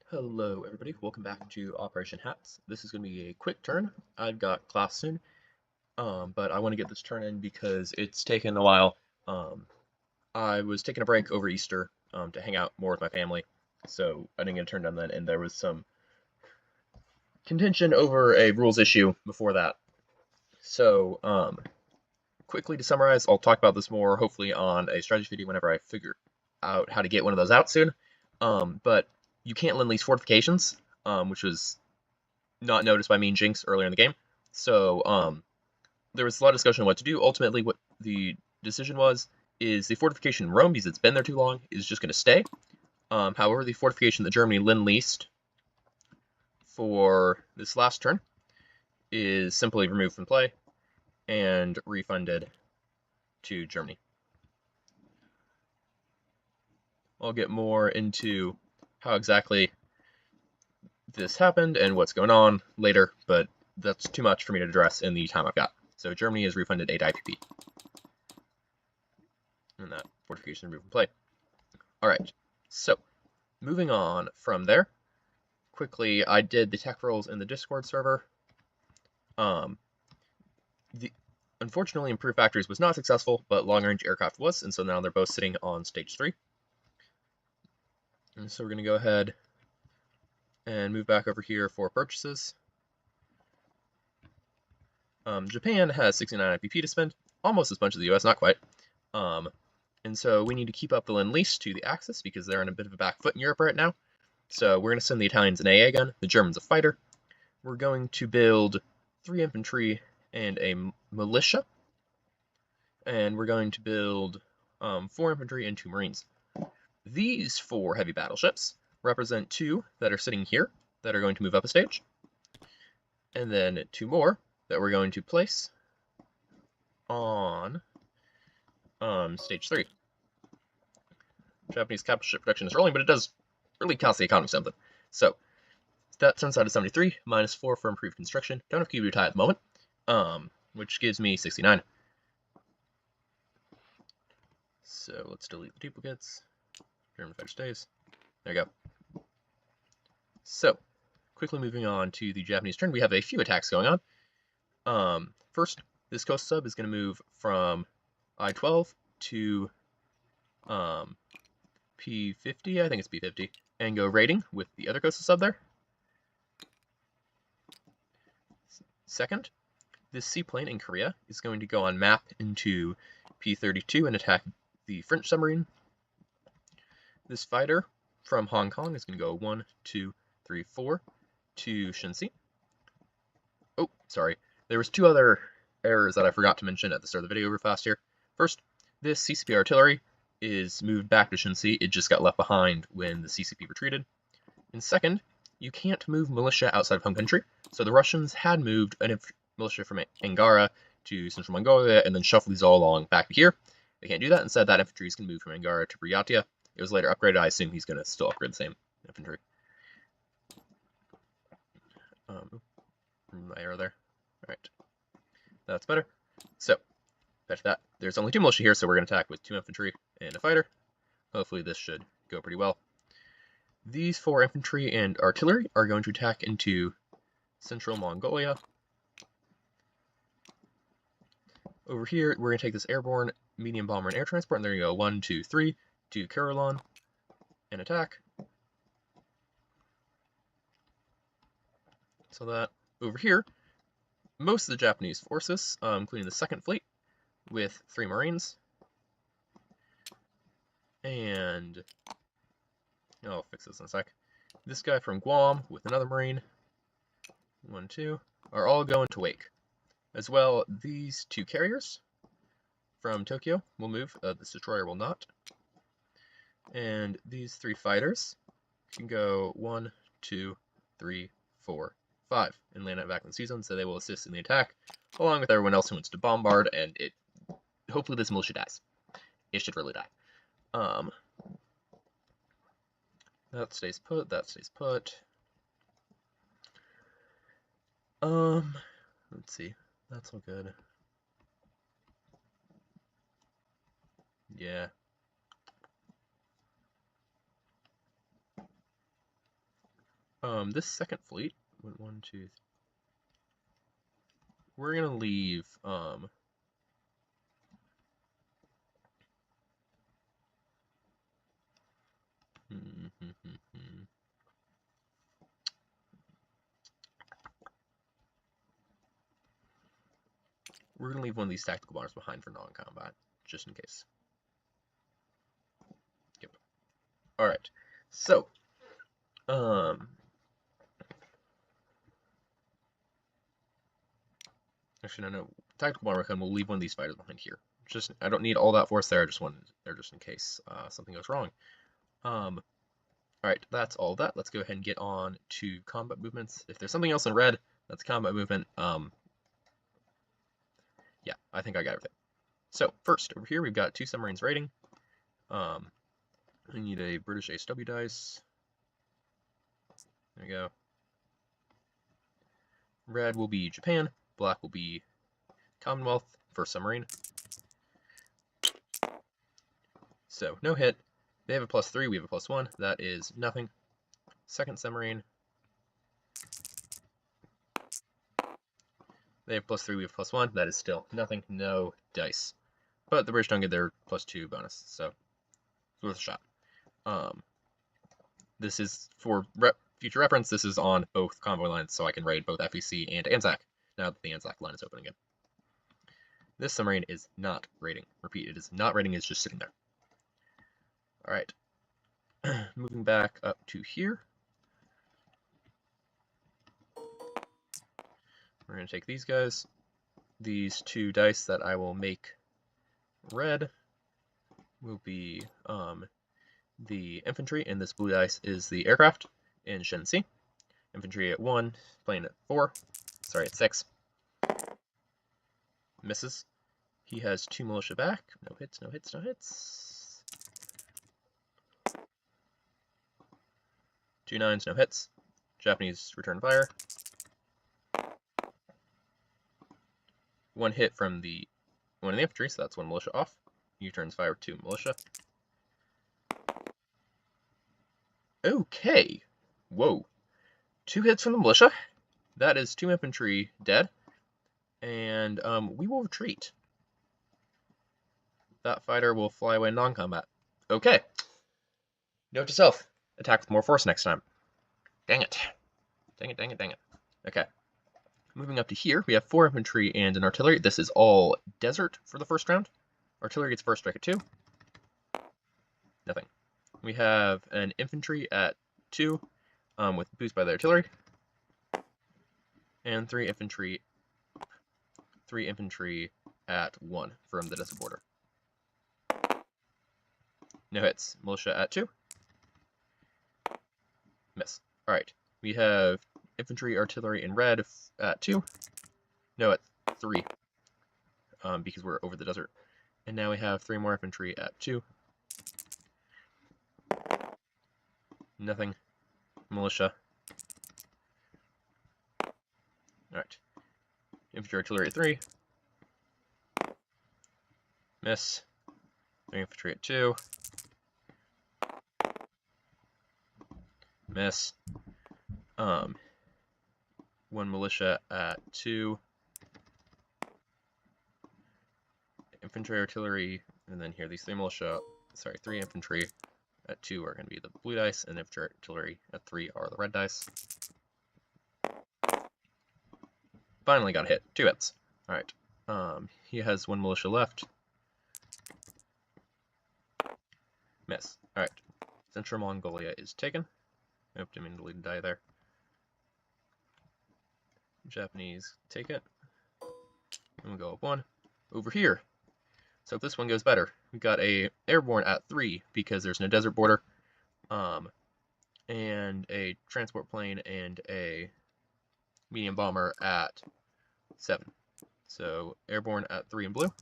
Hello everybody, welcome back to Operation Hats. This is going to be a quick turn. I've got class soon, but I want to get this turn in because it's taken a while. I was taking a break over Easter to hang out more with my family, so I didn't get a turn done then, and there was some contention over a rules issue before that. So, quickly to summarize, I'll talk about this more hopefully on a strategy video whenever I figure out how to get one of those out soon. But you can't lend lease fortifications, which was not noticed by me and Jinx earlier in the game. So there was a lot of discussion on what to do. Ultimately, what the decision was is the fortification in Rome, because it's been there too long, is just going to stay. However, the fortification that Germany lend-leased for this last turn is simply removed from play and refunded to Germany. I'll get more into how exactly this happened and what's going on later, but that's too much for me to address in the time I've got. So Germany has refunded 8 IPP. And that fortification removed from play. Alright, so moving on from there. Quickly, I did the tech rolls in the Discord server. Unfortunately, Improved Factories was not successful, but Long Range Aircraft was, and so now they're both sitting on Stage 3. And so we're going to go ahead and move back over here for purchases. Japan has 69 IPP to spend, almost as much as the US, not quite. And so we need to keep up the Lend-Lease to the Axis because they're on a bit of a back foot in Europe right now. So we're going to send the Italians an AA gun, the Germans a fighter. We're going to build 3 infantry and a militia. And we're going to build 4 infantry and 2 marines. These 4 heavy battleships represent 2 that are sitting here that are going to move up a stage. And then 2 more that we're going to place on Stage 3. Japanese capital ship production is rolling, but it does really cost the economy something. So that turns out to 73, minus 4 for improved construction. Don't have Kyushu tie at the moment, which gives me 69. So let's delete the duplicates. German fighter stays. There you go. So, quickly moving on to the Japanese turn, we have a few attacks going on. First, this coast sub is going to move from I-12 to P-50, I think it's P-50, and go raiding with the other coastal sub there. Second, this seaplane in Korea is going to go on map into P-32 and attack the French submarine. This fighter from Hong Kong is going to go 1, 2, 3, 4 to Shenxi. Oh, sorry. There was 2 other errors that I forgot to mention at the start of the video real fast here. First, this CCP artillery is moved back to Shenxi. It just got left behind when the CCP retreated. And second, you can't move militia outside of home country. So the Russians had moved a militia from Angara to Central Mongolia and then shuffled these all along back to here. They can't do that. Instead, that infantry is going to move from Angara to Buryatia. It was later upgraded. I assume he's going to still upgrade the same infantry. My arrow there. Alright. That's better. So, back to that. There's only 2 militia here, so we're going to attack with 2 infantry and a fighter. Hopefully this should go pretty well. These 4 infantry and artillery are going to attack into Central Mongolia. Over here, we're going to take this airborne, medium bomber, and air transport, and there you go. 1, 2, 3 to Karelon and attack. So that over here, most of the Japanese forces, including the 2nd Fleet, with 3 Marines, and I'll fix this in a sec. This guy from Guam with another Marine, 1, 2, are all going to Wake. As well, these 2 carriers from Tokyo will move. This destroyer will not. And these 3 fighters can go 1, 2, 3, 4, 5 and land it back in the sea zone, so they will assist in the attack, along with everyone else who wants to bombard, and hopefully this militia dies. It should really die. That stays put, that stays put. Let's see. That's all good. Yeah. This second fleet, one, two, three. We're gonna leave, we're gonna leave one of these tactical bombers behind for non-combat, just in case. Yep. All right. So, actually, no. Tactical bomber can. We'll leave one of these fighters behind here. Just, I don't need all that force there. I just wanted there just in case something goes wrong. All right, that's all of that. Let's go ahead and get on to combat movements. If there's something else in red, that's combat movement. Yeah, I think I got everything. So first, over here we've got 2 submarines raiding. I need a British HW dice. There we go. Red will be Japan. Black will be Commonwealth for submarine. So no hit. They have a +3, we have a +1. That is nothing. Second submarine. They have +3, we have +1. That is still nothing. No dice. But the British don't get their +2 bonus, so it's worth a shot. This is for future reference. This is on both convoy lines, so I can raid both FEC and ANZAC now that the ANZAC line is open again. This submarine is not raiding. Repeat, it is not raiding. It's just sitting there. All right. Moving back up to here. We're going to take these guys. These 2 dice that I will make red will be the infantry, and this blue dice is the aircraft in Shensi. Infantry at 1, plane at 4. Sorry, at 6. Misses. He has 2 militia back. No hits, no hits, no hits. 2 9s, no hits. Japanese return fire. 1 hit from the one in the infantry, so that's 1 militia off. He returns fire with 2 militia. Okay. Whoa. 2 hits from the militia. That is 2 infantry dead. And we will retreat. That fighter will fly away in non-combat. Okay. Note to self. Attack with more force next time. Dang it. Dang it, dang it, dang it. Okay. Moving up to here, we have 4 infantry and an artillery. This is all desert for the first round. Artillery gets first strike at 2. Nothing. We have an infantry at 2 with boost by the artillery. And 3 infantry at 1 from the desert border. No hits. Militia at 2. Miss. Alright. We have infantry, artillery in red at 2. No, at 3. Because we're over the desert. And now we have 3 more infantry at 2. Nothing. Militia. Alright. Infantry, artillery at 3. Miss. 3 infantry at 2. Miss. 1 militia at 2. Infantry, artillery, and then here these 3 militia, sorry, 3 infantry at 2 are going to be the blue dice, and infantry, artillery at 3 are the red dice. Finally got hit. 2 hits. Alright. He has 1 militia left. Miss. Alright. Central Mongolia is taken. Nope, didn't mean to die there. Japanese take it. And we'll go up 1. Over here. So if this one goes better, we've got a airborne at 3 because there's no desert border, and a transport plane and a medium bomber at 7. So airborne at 3 in blue,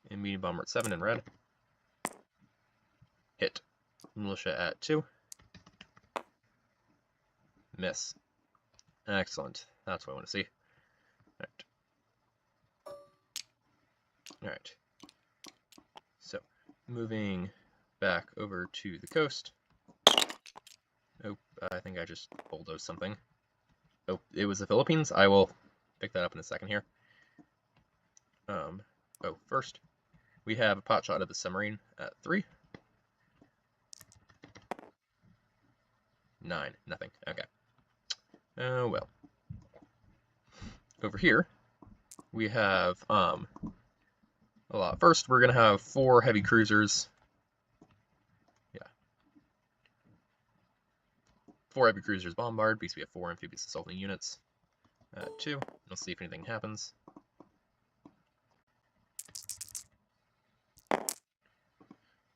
and medium bomber at 7 in red. Hit. Militia at 2. Miss. Excellent. That's what I want to see. Alright. Alright. So, moving back over to the coast. Oh, I think I just bulldozed something. Oh, it was the Philippines. I will pick that up in a second here. First, we have a pot shot of the submarine at 3. 9, nothing. Okay. Oh, well. Over here, we have a lot. First, we're going to have 4 heavy cruisers. Yeah. 4 heavy cruisers bombard, because we have 4 amphibious assaulting units. 2. Let's see if anything happens.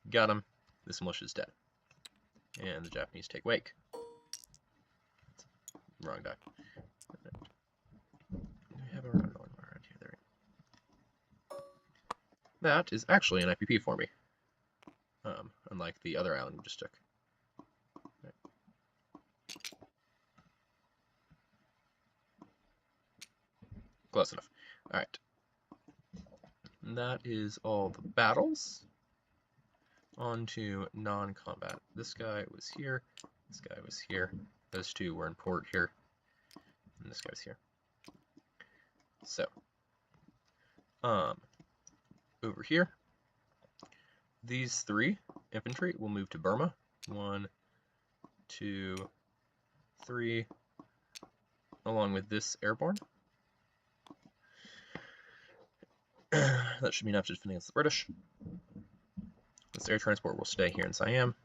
Got him. This militia is dead. And the Japanese take wake. Wrong die. We have around here. There. That is actually an IPP for me. Unlike the other island we just took. Right. Close enough. Alright. That is all the battles. On to non-combat. This guy was here. This guy was here. Those 2 were in port here. And this guy's here. So, over here, these 3 infantry will move to Burma. 1, 2, 3, along with this airborne. That should be enough to defend against the British. This air transport will stay here in Siam.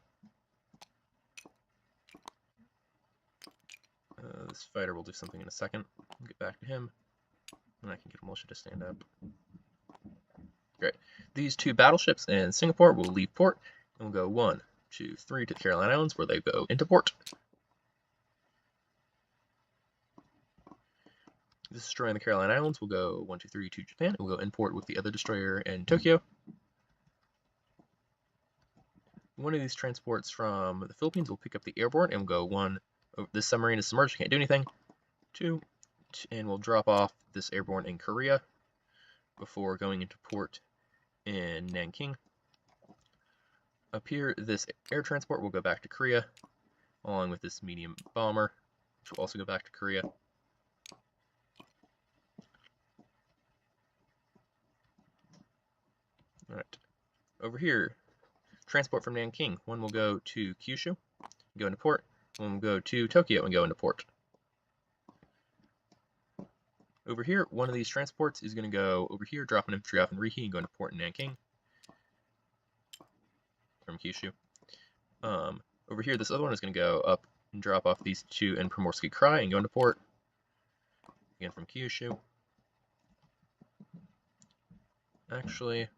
This fighter will do something in a second. I'll get back to him. And I can get a militia to stand up. Great. These 2 battleships in Singapore will leave port. And we'll go 1, 2, 3 to the Caroline Islands, where they go into port. This destroyer in the Caroline Islands will go 1, 2, 3 to Japan. It will go in port with the other destroyer in Tokyo. One of these transports from the Philippines will pick up the airborne and will go 1. This submarine is submerged, can't do anything. 2, and we'll drop off this airborne in Korea before going into port in Nanking. Up here, this air transport will go back to Korea, along with this medium bomber, which will also go back to Korea. Alright, over here, transport from Nanking. 1 will go to Kyushu, go into port. 1 will go to Tokyo and go into port. Over here, one of these transports is going to go over here, drop an infantry off in Rihi and go into port in Nanking from Kyushu. Over here, this other one is going to go up and drop off these 2 in Primorsky Krai and go into port. Again from Kyushu. Actually,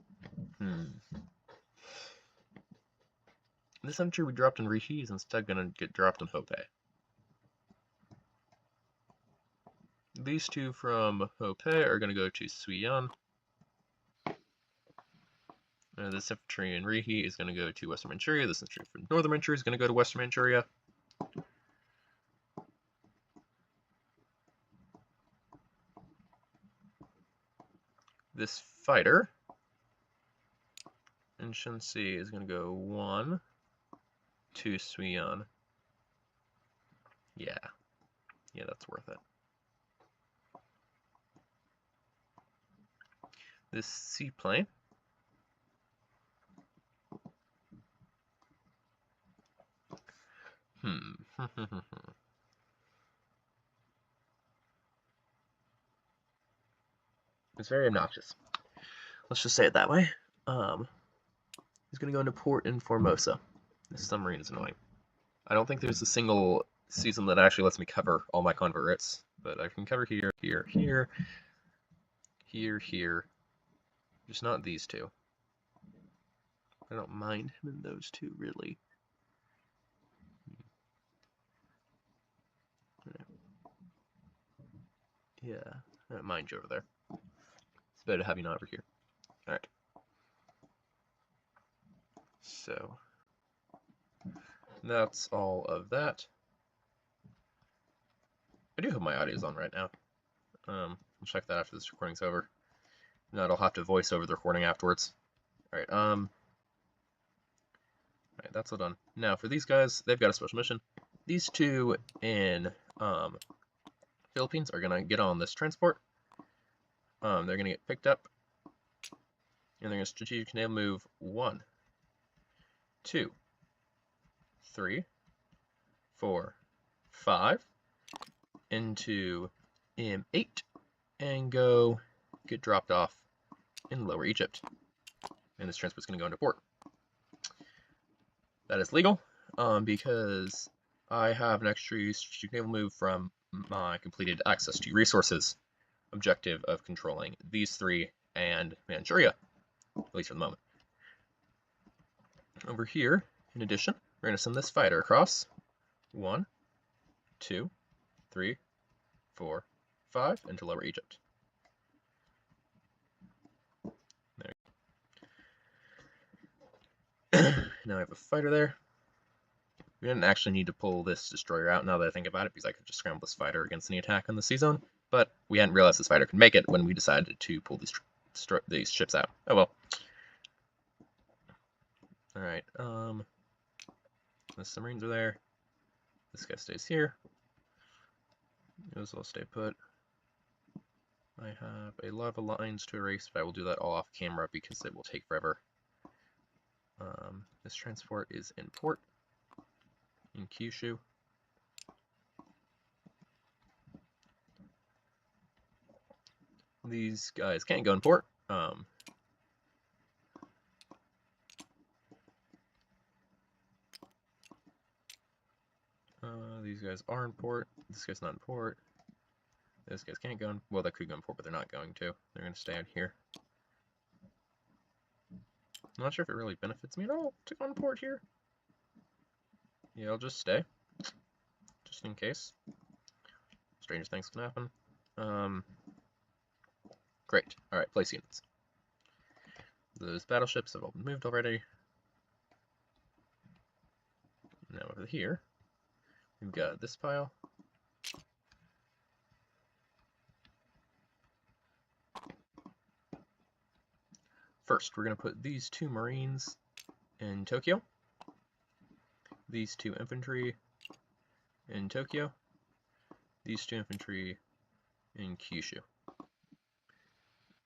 this infantry we dropped in Rihi is instead going to get dropped in Hope. These 2 from Hope are going to go to Suiyan. This infantry in Rihi is going to go to Western Manchuria. This infantry from Northern Manchuria is going to go to Western Manchuria. This fighter in Shenxi is going to go 1 to Suiyan. Yeah, that's worth it. This seaplane it's very obnoxious. Let's just say it that way. He's going to go into port in Formosa. This submarine is annoying. I don't think there's a single season that actually lets me cover all my converts, but I can cover here, here, here, here, here. Just not these 2. I don't mind him in those 2, really. Yeah, I don't mind you over there. It's better to have you not over here. Alright. So, that's all of that. I do have my audio on right now. I'll check that after this recording's over. No, I'll have to voice over the recording afterwards. Alright, alright, that's all done. Now, for these guys, they've got a special mission. these two in Philippines are gonna get on this transport. They're gonna get picked up, and they're gonna strategic naval move 1, 2, 3, 4, 5 into M8 and go get dropped off in Lower Egypt. And this transport's going to go into port. That is legal because I have an extra strategic naval move from my completed access to resources objective of controlling these three and Manchuria, at least for the moment. Over here, in addition, we're going to send this fighter across. 1, 2, 3, 4, 5 into Lower Egypt. There. Now I have a fighter there. We didn't actually need to pull this destroyer out now that I think about it, because I could just scramble this fighter against any attack on the sea zone, but we hadn't realized this fighter could make it when we decided to pull these ships out. Oh well. Alright, the submarines are there. This guy stays here. Those will stay put. I have a lot of lines to erase, but I will do that all off camera because it will take forever. This transport is in port in Kyushu. These guys can't go in port. These guys are in port. This guy's not in port. Those guys can't go in. Well, they could go in port, but they're not going to. They're going to stay out here. I'm not sure if it really benefits me at all to go in port here. Yeah, I'll just stay, just in case. Strange things can happen. Great. All right, place units. Those battleships have all been moved already. Now over here, we've got this pile. First, we're going to put these 2 Marines in Tokyo, these 2 infantry in Tokyo, these 2 infantry in Kyushu.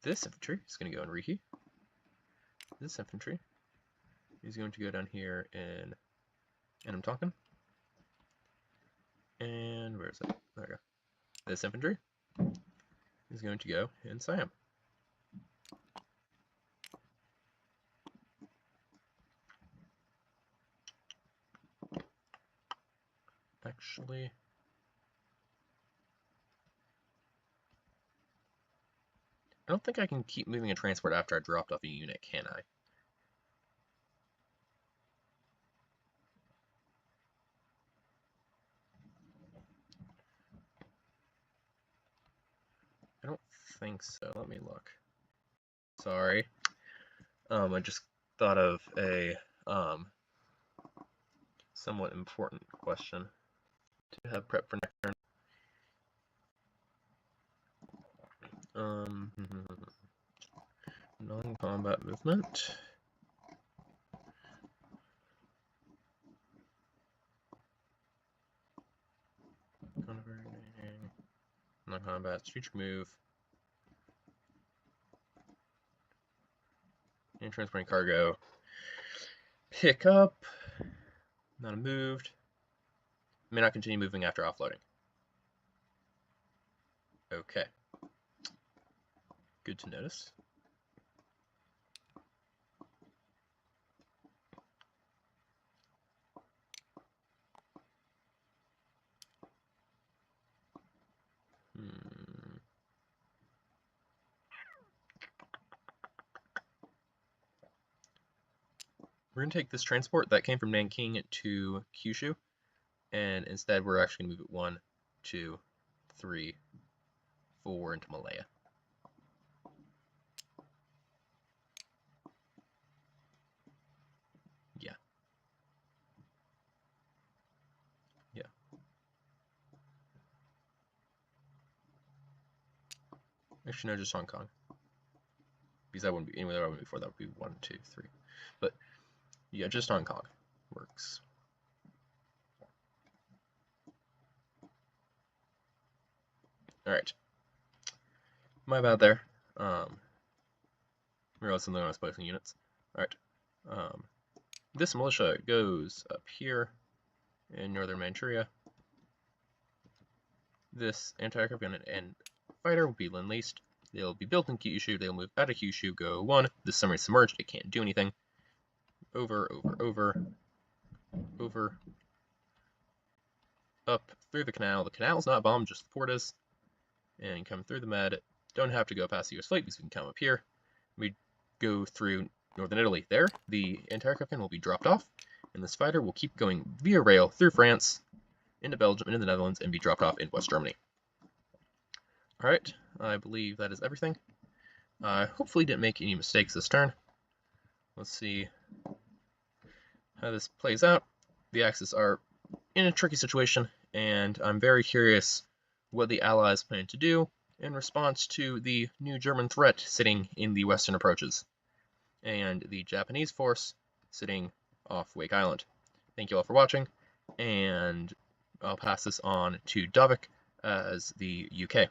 This infantry is going to go in Rihi. This infantry is going to go down here in Tonkin. And where is it? There we go. This infantry is going to go in Siam. Actually, I don't think I can keep moving a transport after I dropped off a unit, can I? I don't think so. Let me look. Sorry. I just thought of a somewhat important question to have prep for next turn. Non-combat movement. Non-combat, strategic move. And transporting cargo. Pick up. Not moved. May not continue moving after offloading. Okay. Good to notice. We're going to take this transport that came from Nanking to Kyushu, and instead we're actually going to move it 1, 2, 3, 4 into Malaya. Yeah. Yeah. Actually, no, just Hong Kong. Because that wouldn't be, anyway, that would be 4, that would be 1, 2, 3. But, yeah, just Hong Kong works. Alright. My bad there. Realized something when I was placing units. Alright. This militia goes up here in northern Manchuria. This anti-aircraft gun and fighter will be Lend-Leased. They'll be built in Kyushu. They'll move out of Kyushu, go 1. This submarine is submerged. It can't do anything. Over. Up through the canal. The canal's not bombed, just the port is. And come through the Med. Don't have to go past the US fleet because we can come up here. We go through northern Italy. There, the anti-aircraft gun will be dropped off, and this fighter will keep going via rail through France, into Belgium, into the Netherlands, and be dropped off in West Germany. Alright, I believe that is everything. I hopefully didn't make any mistakes this turn. Let's see how this plays out. The Axis are in a tricky situation, and I'm very curious what the Allies plan to do in response to the new German threat sitting in the western approaches, and the Japanese force sitting off Wake Island. Thank you all for watching, and I'll pass this on to Davik as the UK.